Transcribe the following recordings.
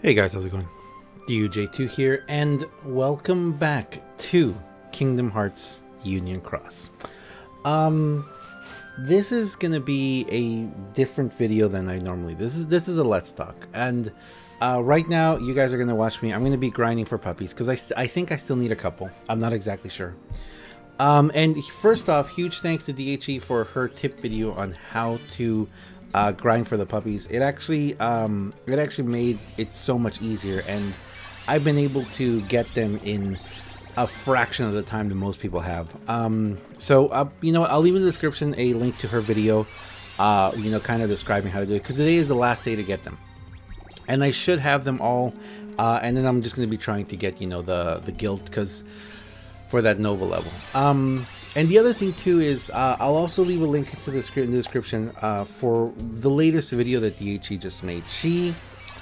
Hey guys, how's it going? DUJ2 here, and welcome back to Kingdom Hearts Union Cross. This is gonna be a different video than I normally. This is a Let's Talk, and right now you guys are gonna watch me. I'm gonna be grinding for puppies because I think I still need a couple. I'm not exactly sure. And first off, huge thanks to DHE for her tip video on how to grind for the puppies. It actually made it so much easier, and I've been able to get them in a fraction of the time that most people have. You know what, I'll leave in the description a link to her video, you know, kind of describing how to do it, because today is the last day to get them, and I should have them all, and then I'm just going to be trying to get, you know, the guild, because for that Nova level. And the other thing too is I'll also leave a link to the in the description for the latest video that DHE just made. She,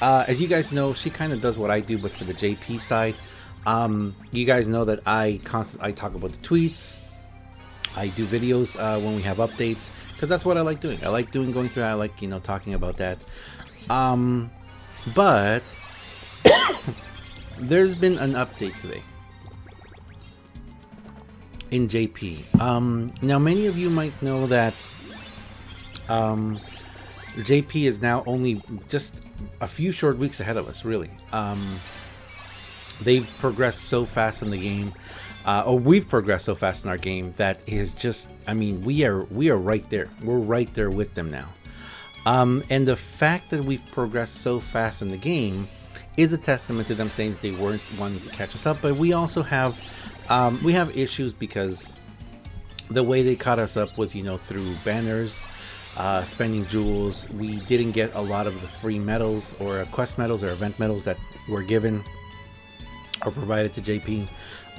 as you guys know, she kind of does what I do, but for the JP side. You guys know that I talk about the tweets. I do videos when we have updates, because that's what I like doing. I like going through. I like, you know, talking about that. But there's been an update today in JP. Now many of you might know that JP is now only just a few short weeks ahead of us, really. They've progressed so fast in the game, or we've progressed so fast in our game, that is just, I mean, we are right there. We're right there with them now. And the fact that we've progressed so fast in the game is a testament to them saying that they weren't wanting to catch us up, but we also have we have issues because the way they caught us up was, you know, through banners, spending jewels. We didn't get a lot of the free medals or quest medals or event medals that were given or provided to JP.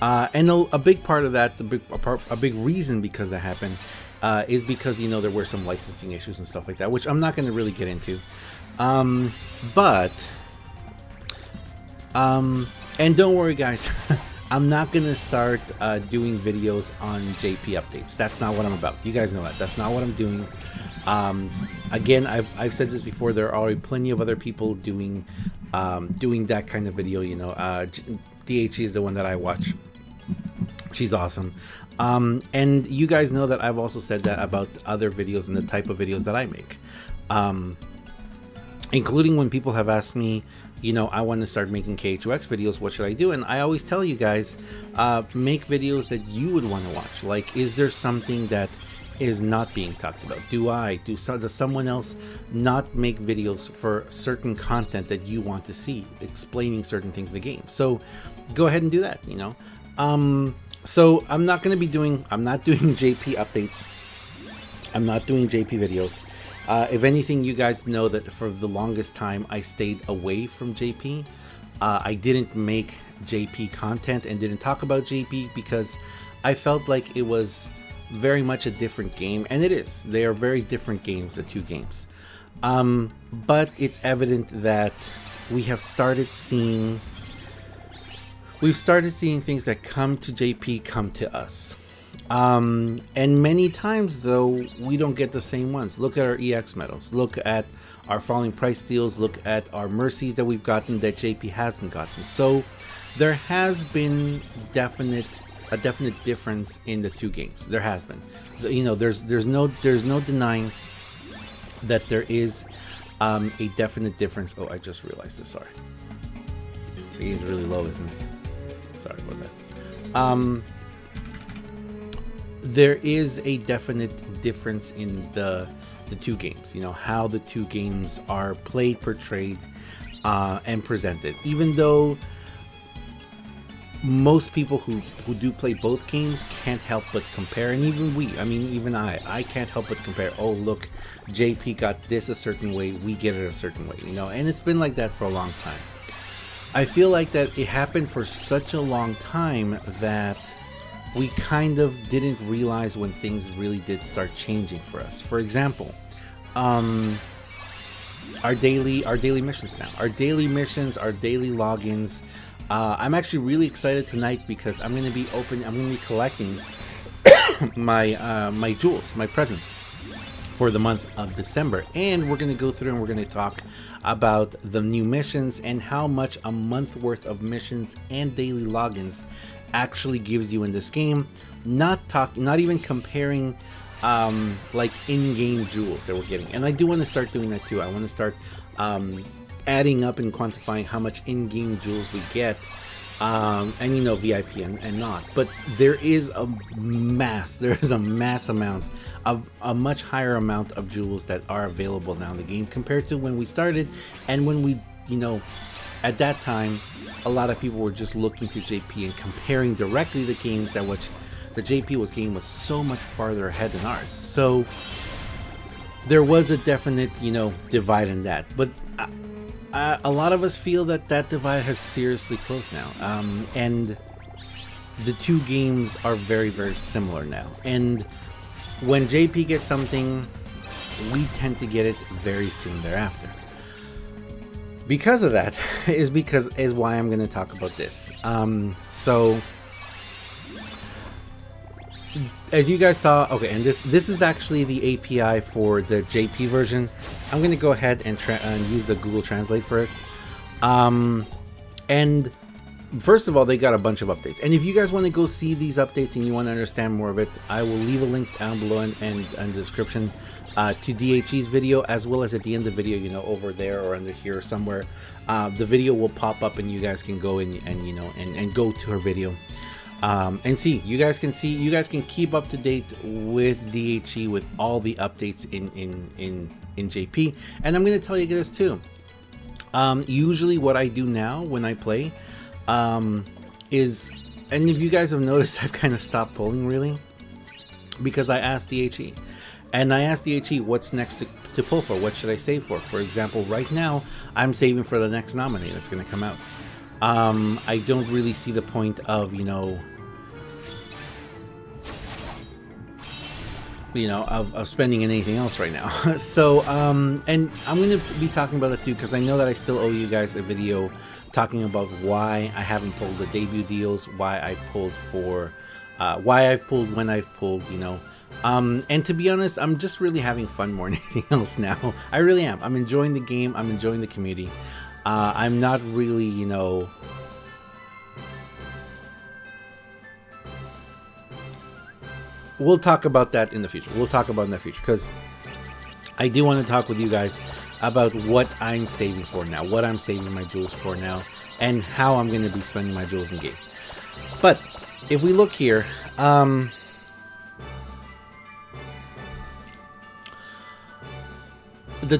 And a big part of that, a big reason because that happened, is because, you know, there were some licensing issues and stuff like that, which I'm not going to really get into. And don't worry, guys. I'm not going to start doing videos on JP updates. That's not what I'm about. You guys know that. That's not what I'm doing. Again, I've said this before. There are already plenty of other people doing that kind of video. You know, DHE is the one that I watch. She's awesome. And you guys know that I've also said that about other videos and the type of videos that I make. Including when people have asked me, you know, I want to start making KHux videos, what should I do? And I always tell you guys, make videos that you would want to watch. Like, is there something that is not being talked about? Does someone else not make videos for certain content that you want to see, explaining certain things in the game? So go ahead and do that, you know. So I'm not doing JP updates. I'm not doing JP videos. If anything, you guys know that for the longest time I stayed away from JP. I didn't make JP content and didn't talk about JP because I felt like it was very much a different game, and it is. They are very different games, the two games. But it's evident that we have started seeing things that come to JP come to us. And many times though, we don't get the same ones. Look at our EX medals, look at our falling price deals, look at our mercies that we've gotten that JP hasn't gotten. So there has been a definite difference in the two games. There has been, you know, there's no denying that there is a definite difference. Oh, I just realized this, sorry. The game's really low, isn't it? Sorry about that. There is a definite difference in the two games, you know, how the two games are played, portrayed, and presented. Even though most people who do play both games can't help but compare, and even I can't help but compare. Oh, look, JP got this a certain way, we get it a certain way, you know, and it's been like that for a long time. I feel like that it happened for such a long time that we kind of didn't realize when things really did start changing for us. For example, our daily missions now, our daily logins. I'm actually really excited tonight because I'm going to be collecting my jewels, my presents. for the month of December. And we're going to go through and we're going to talk about the new missions and how much a month worth of missions and daily logins actually gives you in this game. Not even comparing like in-game jewels that we're getting. And I do want to start doing that too. I want to start adding up and quantifying how much in-game jewels we get, and you know, VIP and not. But there is a mass amount of a much higher amount of jewels that are available now in the game compared to when we started. And when we, you know, at that time, a lot of people were just looking to JP and comparing directly the games that which the JP game was so much farther ahead than ours. So there was a definite, you know, divide in that. But a lot of us feel that that divide has seriously closed now. And the two games are very, very similar now. And when JP gets something, we tend to get it very soon thereafter. Because of that is why I'm going to talk about this. So as you guys saw, okay, and this is actually the API for the JP version. I'm going to go ahead and use the Google Translate for it. And first of all, they got a bunch of updates. And if you guys want to go see these updates and you want to understand more of it, I will leave a link down below and the description to DHE's video, as well as at the end of the video, you know, over there or under here somewhere. The video will pop up and you guys can go and you know, and go to her video. And see, you guys can keep up to date with DHE with all the updates in JP. And I'm going to tell you this too. Usually what I do now when I play is, and if you guys have noticed, I've kind of stopped polling really, because I asked DHE. And I asked DHE what's next to pull for, what should I save for? For example, right now, I'm saving for the next nominee that's going to come out. I don't really see the point of, you know, of spending anything else right now. So, and I'm going to be talking about it too, because I know that I still owe you guys a video talking about why I haven't pulled the debut deals, why I pulled for, why I've pulled when I've pulled, you know. And to be honest, I'm just really having fun more than anything else now. I really am. I'm enjoying the game. I'm enjoying the community. I'm not really, you know, we'll talk about that in the future. We'll talk about it in the future, because I do want to talk with you guys about what I'm saving for now, what I'm saving my jewels for now, and how I'm going to be spending my jewels in game. But if we look here, the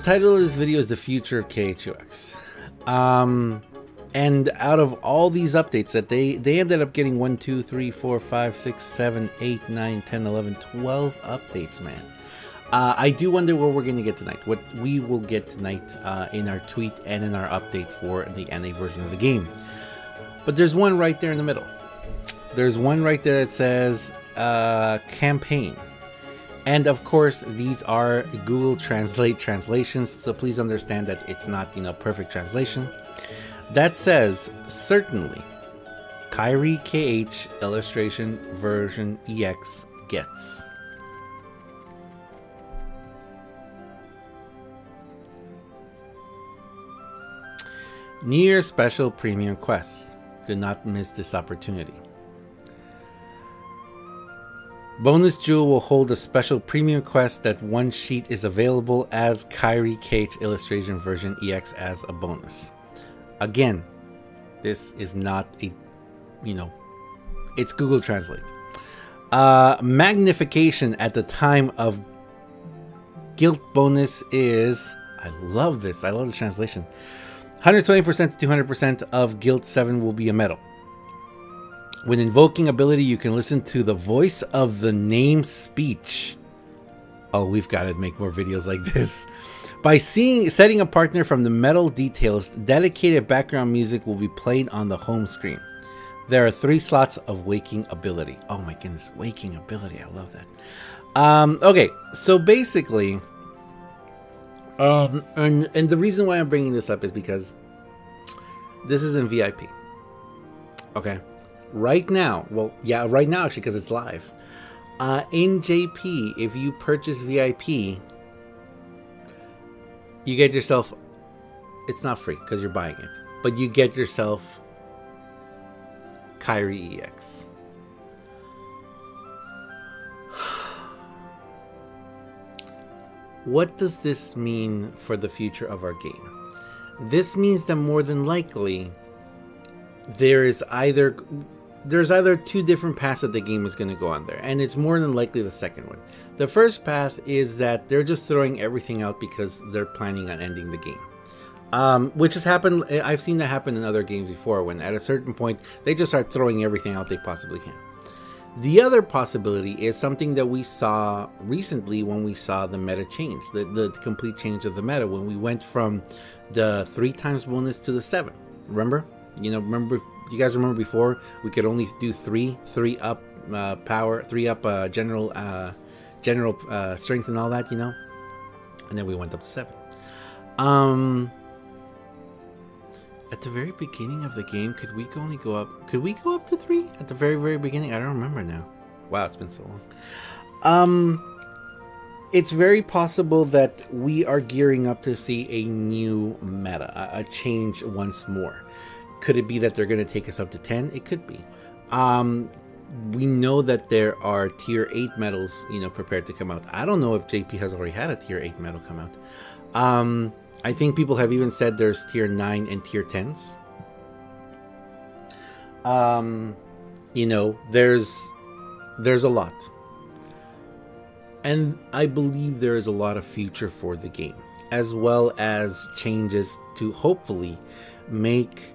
title of this video is The Future of KHux. And out of all these updates that they ended up getting 1, 2, 3, 4, 5, 6, 7, 8, 9, 10, 11, 12 updates, man. I do wonder what we're going to get tonight. What we will get tonight in our tweet and in our update for the NA version of the game. But there's one right there in the middle. There's one right there that says campaign. And of course, these are Google Translate translations, so please understand that it's not, you know, perfect translation. That says, certainly, Kyrie KH illustration version EX gets. New Year's special premium quests. Do not miss this opportunity. Bonus Jewel will hold a special premium quest that one sheet is available as Kyrie KH illustration version EX as a bonus. Again, this is not a, you know, it's Google Translate. Magnification at the time of guilt bonus is, I love this. I love this translation. 120% to 200% of guilt 7 will be a medal. When invoking ability, you can listen to the voice of the name speech. Oh, we've got to make more videos like this. By setting a partner from the medal details, dedicated background music will be played on the home screen. There are 3 slots of waking ability. Oh my goodness, waking ability. I love that. Okay, so basically, and the reason why I'm bringing this up is because this is in VIP. Okay. Right now, well, yeah, right now actually, because it's live. In JP, if you purchase VIP, You get yourself, it's not free because you're buying it, but you get yourself Kyrie X. What does this mean for the future of our game? This means that more than likely there's either two different paths that the game is going to go on there, and it's more than likely the second one. The first path is that they're just throwing everything out because they're planning on ending the game, which has happened. I've seen that happen in other games before, when at a certain point they just start throwing everything out they possibly can. The other possibility is something that we saw recently when we saw the meta change, the complete change of the meta, when we went from the 3x bonus to the 7. Remember? You guys remember before we could only do 3 up power, 3 up general strength and all that, and then we went up to 7. At the very beginning of the game, could we go up to 3 at the very beginning? I don't remember now. Wow, it's been so long. It's very possible that we are gearing up to see a new meta, a change once more. Could it be that they're going to take us up to 10? It could be. We know that there are tier 8 medals, prepared to come out. I don't know if JP has already had a tier 8 medal come out. I think people have even said there's tier 9 and tier 10s. There's a lot. And I believe there is a lot of future for the game, as well as changes to hopefully make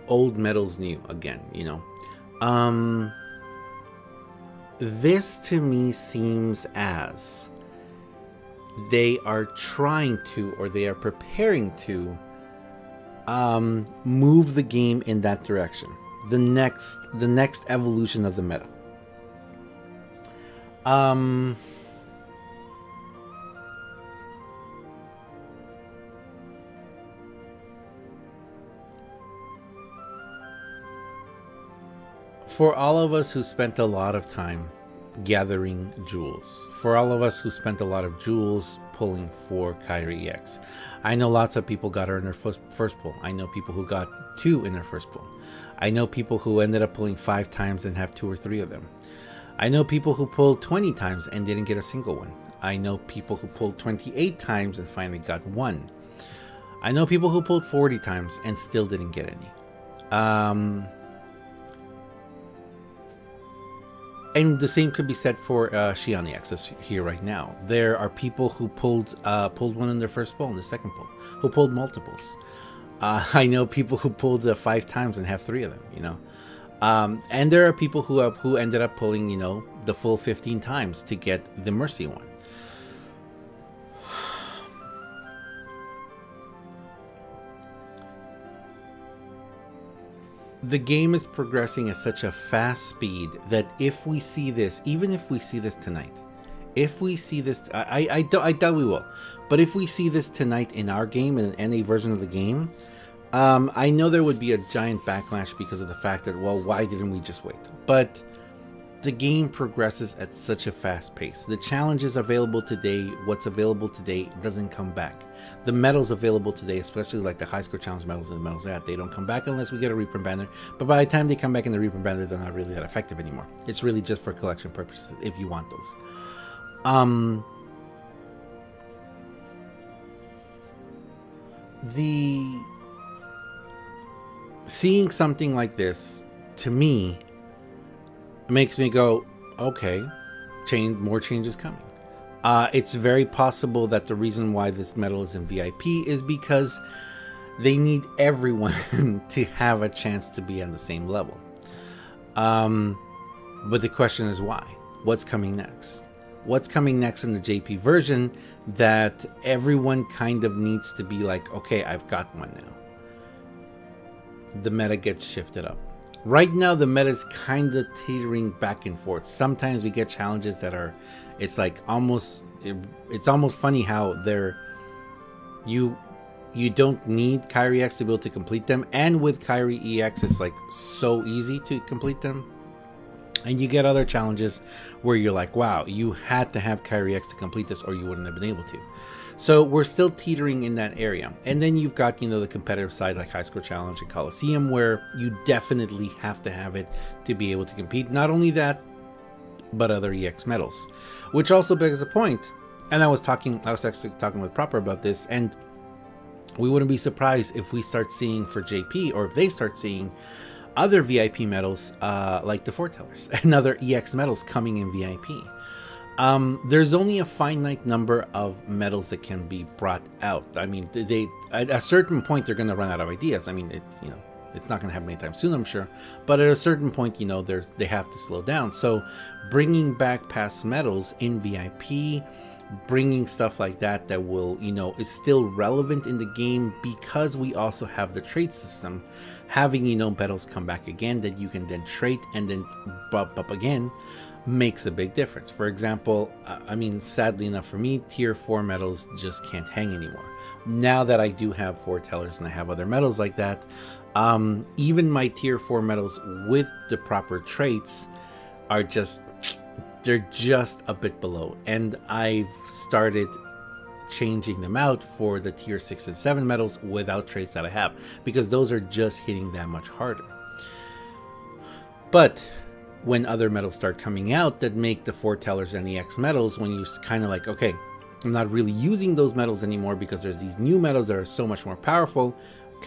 old medals new again, This to me seems as they are trying to, or they are preparing to, move the game in that direction. The next evolution of the meta. For all of us who spent a lot of time gathering jewels, for all of us who spent a lot of jewels pulling for Kyrie X, I know lots of people got her in their first pull. I know people who got 2 in their first pull. I know people who ended up pulling 5 times and have 2 or 3 of them. I know people who pulled 20 times and didn't get a single one. I know people who pulled 28 times and finally got 1. I know people who pulled 40 times and still didn't get any. And the same could be said for Shiani X that's here right now. There are people who pulled one in their first pull and the second pull, who pulled multiples. I know people who pulled 5 times and have 3 of them, and there are people who ended up pulling, the full 15 times to get the Mercy one. The game is progressing at such a fast speed that if we see this, even if we see this tonight, if we see this, I doubt we will, but if we see this tonight in our game, in an NA version of the game, I know there would be a giant backlash because of the fact that, well, why didn't we just wait? But the game progresses at such a fast pace. The challenges available today, what's available today, doesn't come back. The medals available today, especially like the high score challenge medals and the medals that, they don't come back unless we get a reprint banner. But by the time they come back in the reprint banner, they're not really that effective anymore. It's really just for collection purposes if you want those. Seeing something like this, to me, makes me go, okay, more changes coming. It's very possible that the reason why this medal is in VIP is because they need everyone to have a chance to be on the same level. But the question is why? What's coming next? What's coming next in the JP version that everyone kind of needs to be like, okay, I've got one now. The meta gets shifted up. Right now, the meta is kind of teetering back and forth. Sometimes we get challenges that are, it's like almost, it's almost funny how they're, you don't need Kyrie X to be able to complete them. And with Kyrie EX, it's like so easy to complete them. And you get other challenges where you're like, wow, you had to have Kyrie X to complete this or you wouldn't have been able to. So we're still teetering in that area. And then you've got, you know, the competitive side like High Score Challenge and Coliseum, where you definitely have to have it to be able to compete. Not only that, but other EX medals, which also begs the point. And I was actually talking with Proper about this, and we wouldn't be surprised if we start seeing for JP, or if they start seeing other VIP medals like the foretellers and other EX medals coming in VIP. There's only a finite number of medals that can be brought out. I mean, they at a certain point they're going to run out of ideas. I mean, it's, you know, it's not going to happen anytime soon, I'm sure, but at a certain point, you know, they have to slow down. So bringing back past medals in VIP, bringing stuff like that will, you know, is still relevant in the game, because we also have the trade system. Having, you know, medals come back again that you can then trade and then bump up again makes a big difference. For example, I mean, sadly enough for me, tier 4 medals just can't hang anymore. Now that I do have foretellers and I have other medals like that, even my tier 4 medals with the proper traits are just, they're just a bit below. And I've started changing them out for the tier 6 and 7 medals without traits that I have, because those are just hitting that much harder. But when other medals start coming out that make the foretellers and the X medals, when you kind of like, okay, I'm not really using those medals anymore because there's these new medals that are so much more powerful,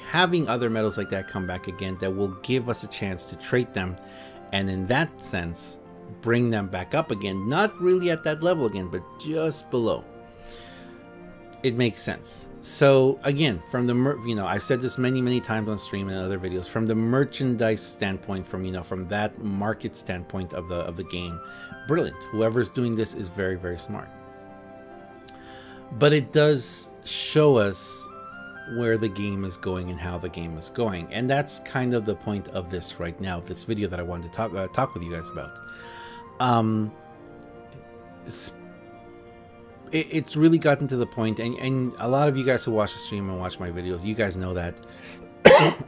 having other medals like that come back again that will give us a chance to trade them, and in that sense bring them back up again, not really at that level again, but just below. It makes sense. So again, from the you know, I've said this many times on stream and other videos, from the merchandise standpoint, from, you know, from that market standpoint of the game, brilliant. Whoever's doing this is very smart. But it does show us where the game is going and how the game is going, and that's kind of the point of this right now, this video that I wanted to talk with you guys about. It's really gotten to the point, and a lot of you guys who watch the stream and watch my videos, you guys know that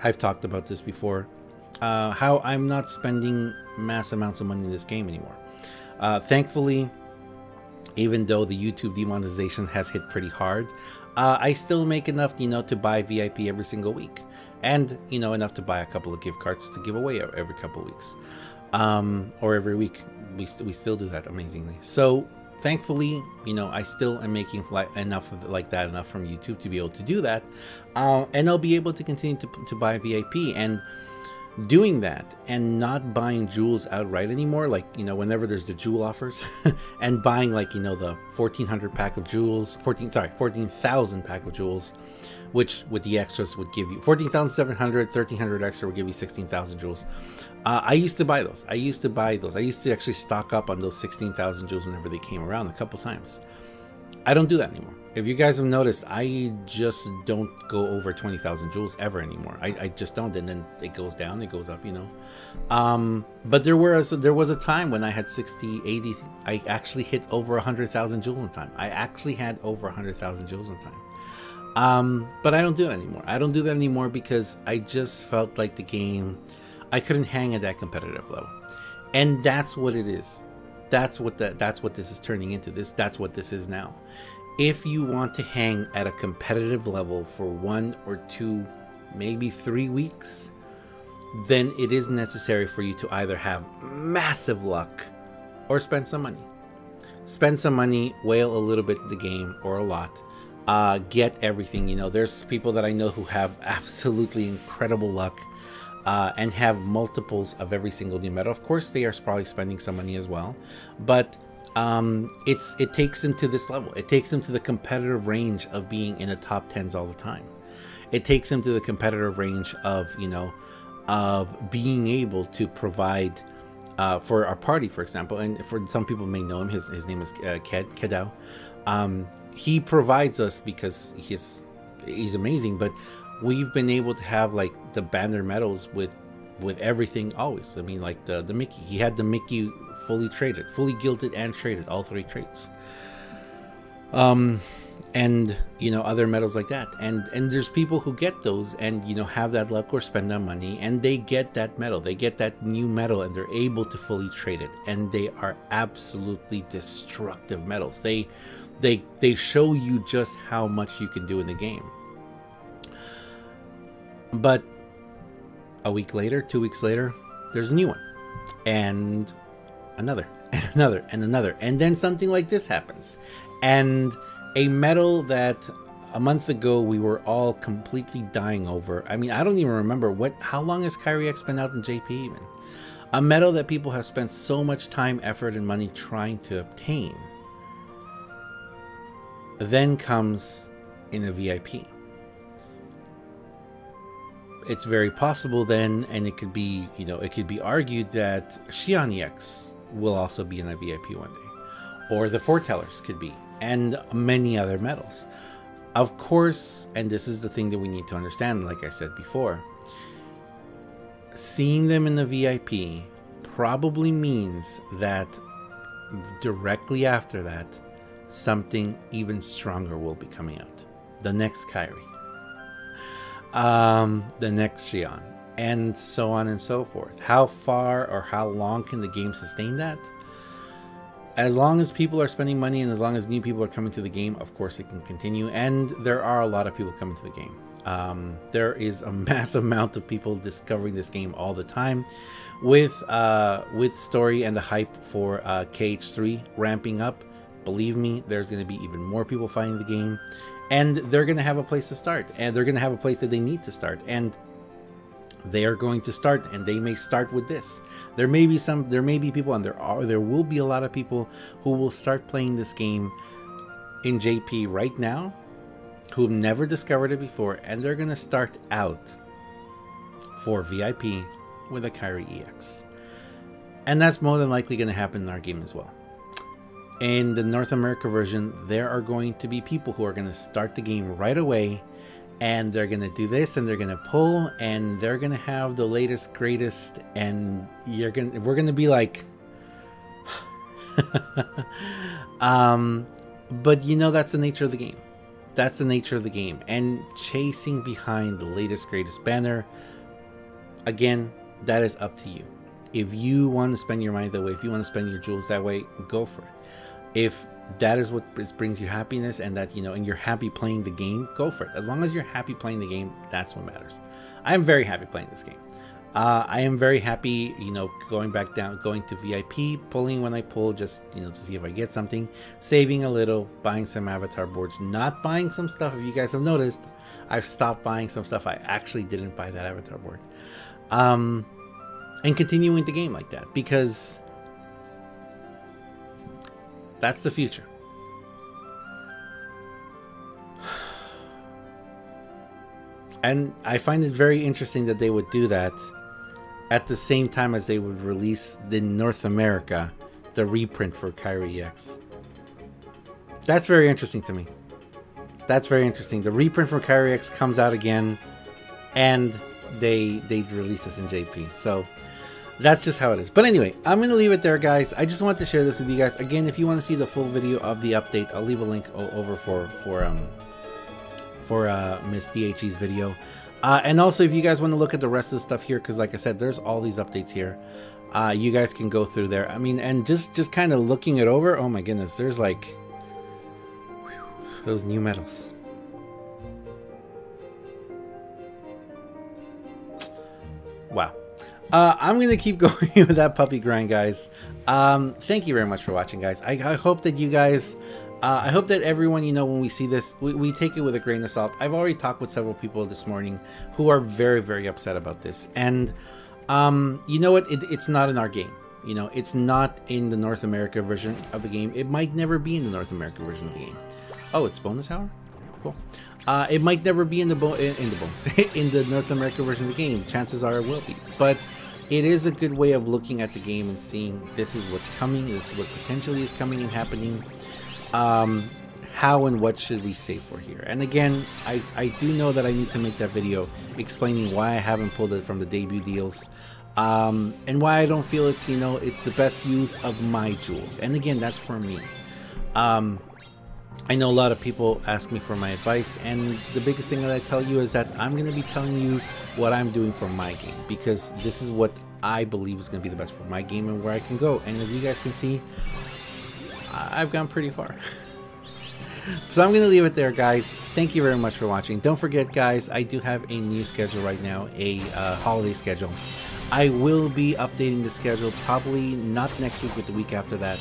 I've talked about this before, how I'm not spending mass amounts of money in this game anymore. Thankfully, even though the YouTube demonetization has hit pretty hard, I still make enough, you know, to buy VIP every single week, and, you know, enough to buy a couple of gift cards to give away every couple of weeks, or every week. We still do that amazingly. So thankfully, you know, I still am making enough of like that, enough from YouTube to be able to do that, and I'll be able to continue to buy VIP. And doing that and not buying jewels outright anymore, like, you know, whenever there's the jewel offers and buying, like, you know, the 1400 pack of jewels, 14,000 pack of jewels, which with the extras would give you 14,700, 1,300 extra would give you 16,000 jewels. I used to buy those. I used to actually stock up on those 16,000 jewels whenever they came around, a couple times. I don't do that anymore. If you guys have noticed, I just don't go over 20,000 jewels ever anymore. I just don't, and then it goes down, it goes up, you know. But there was a time when I had 60, 80, I actually hit over 100,000 jewels in time. I actually had over 100,000 jewels in time. But I don't do it anymore. I don't do that anymore because I just felt like the game, I couldn't hang at that competitive level. And that's what it is. That's what this is turning into. That's what this is now. If you want to hang at a competitive level for 1 or 2, maybe 3 weeks, then it is necessary for you to either have massive luck or spend some money. Spend some money, whale a little bit in the game, or a lot. Get everything. You know, there's people that I know who have absolutely incredible luck, and have multiples of every single new medal. Of course, they are probably spending some money as well, but it takes them to this level. It takes them to the competitive range of being in the top 10s all the time. It takes them to the competitive range of, you know, of being able to provide for our party, for example. And for some people may know him, his name is Kedao. He provides us because he's amazing, but we've been able to have like the banner medals with everything always. I mean, like the Mickey, he had the Mickey fully traded, fully gilded and traded, all 3 traits. And, you know, other medals like that. And there's people who get those and, you know, have that luck or spend that money, and they get that medal, they get that new medal, and they're able to fully trade it. And they are absolutely destructive medals. They show you just how much you can do in the game. But a week later, 2 weeks later, there's a new one, and another, and another, and another, and then something like this happens, and a medal that a month ago we were all completely dying over. I mean, I don't even remember how long has Kyrie X been out in JP even? A medal that people have spent so much time, effort, and money trying to obtain, then comes in a VIP. It's very possible then, and it could be, you know, it could be argued that Kyrie X will also be in a VIP one day, or the foretellers could be, and many other medals. Of course, and this is the thing that we need to understand, like I said before, seeing them in the VIP probably means that directly after that, something even stronger will be coming out. The next Kyrie. The next Xion, and so on and so forth. How far or how long can the game sustain that? As long as people are spending money and as long as new people are coming to the game, of course it can continue, and there are a lot of people coming to the game. There is a massive amount of people discovering this game all the time, with story and the hype for KH3 ramping up. Believe me, there's going to be even more people finding the game. And they're going to have a place to start, and they're going to have a place that they need to start, and they are going to start, and they may start with this. There may be people, and there will be a lot of people who will start playing this game in JP right now, who've never discovered it before, and they're going to start out for VIP with a Kyrie EX. And that's more than likely going to happen in our game as well. In the North America version, there are going to be people who are going to start the game right away, and they're going to do this, and they're going to pull, and they're going to have the latest, greatest, and we're going to be like, but you know, that's the nature of the game. That's the nature of the game, and chasing behind the latest, greatest banner, again, that is up to you. If you want to spend your money that way, if you want to spend your jewels that way, go for it. If that is what brings you happiness, and that, you know, and you're happy playing the game, go for it. As long as you're happy playing the game, that's what matters. I am very happy playing this game. I am very happy, you know, going to VIP, pulling when I pull, just, you know, to see if I get something, saving a little, buying some avatar boards, not buying some stuff. If you guys have noticed, I've stopped buying some stuff. I actually didn't buy that avatar board. And continuing the game like that, because that's the future. And I find it very interesting that they would do that at the same time as they would release in North America the reprint for Kyrie X. That's very interesting to me. That's very interesting. The reprint for Kyrie X comes out again, and they release this in JP. So that's just how it is. But anyway, I'm going to leave it there, guys. I just wanted to share this with you guys. Again, if you want to see the full video of the update, I'll leave a link over for Miss DHE's video. And also, if you guys want to look at the rest of the stuff here, because like I said, there's all these updates here. You guys can go through there. I mean, and just kind of looking it over. Oh my goodness, there's like those new medals. Wow. I'm going to keep going with that puppy grind, guys. Thank you very much for watching, guys. I hope that you guys, I hope that everyone, you know, when we see this, we take it with a grain of salt. I've already talked with several people this morning who are very, very upset about this. And, you know what? It's not in our game. You know, it's not in the North America version of the game. It might never be in the North America version of the game. Oh, it's bonus hour? Cool. It might never be in the in the North America version of the game. Chances are it will be. But it is a good way of looking at the game and seeing this is what's coming, this is what potentially is coming and happening. How and what should we save for here? And again, I do know that I need to make that video explaining why I haven't pulled it from the debut deals, and why I don't feel it's, you know, it's the best use of my jewels. And again, that's for me. I know a lot of people ask me for my advice, and the biggest thing that I tell you is that I'm going to be telling you what I'm doing for my game, because this is what I believe is going to be the best for my game and where I can go. And as you guys can see, I've gone pretty far. So I'm going to leave it there, guys. Thank you very much for watching. Don't forget, guys, I do have a new schedule right now, a holiday schedule. I will be updating the schedule probably not next week, but the week after that.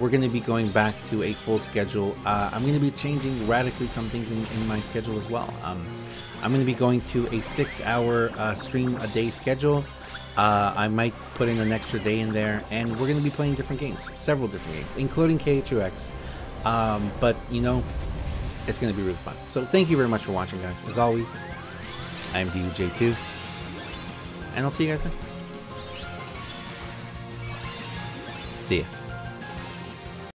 We're going to be going back to a full schedule. I'm going to be changing radically some things in my schedule as well. I'm going to be going to a 6-hour stream a day schedule. I might put in an extra day in there, and we're going to be playing different games, several different games, including KHux. But, you know, it's going to be really fun. So thank you very much for watching, guys. As always, I'm DUJ2, and I'll see you guys next time. See ya.